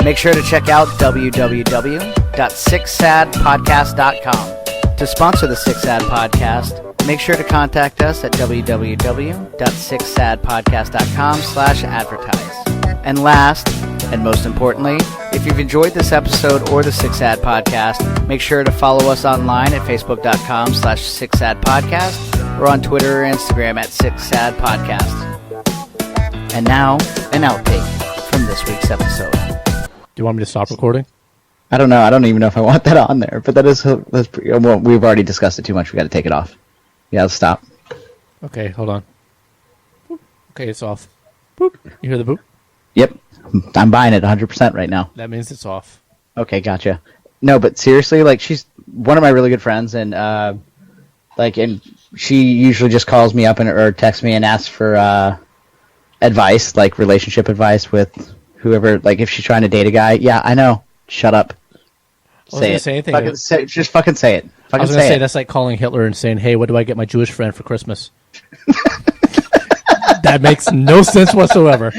make sure to check out www.sixsadpodcast.com. To sponsor the Six Sad Podcast, make sure to contact us at www.sixsadpodcast.com/advertise. And last, and most importantly, if you've enjoyed this episode or the Six Sad Podcast, make sure to follow us online at facebook.com/sixsadpodcast or on Twitter or Instagram at sixsadpodcast. And now, an outtake from this week's episode. Do you want me to stop recording? I don't know. I don't even know if I want that on there, but that's pretty, well, we've already discussed it too much. We got to take it off. Yeah, let's stop. Okay, hold on. Boop. Okay, it's off. Boop. You hear the boop? Yep. I'm buying it 100% right now. That means it's off. Okay, gotcha. No, but seriously, like, she's one of my really good friends, and and she usually just calls me up or texts me and asks for advice, like relationship advice with whoever. Like if she's trying to date a guy, yeah, I know. Shut up. Say it. Say anything. Just fucking say it. I was going to say that's like calling Hitler and saying, "Hey, what do I get my Jewish friend for Christmas?" That makes no sense whatsoever.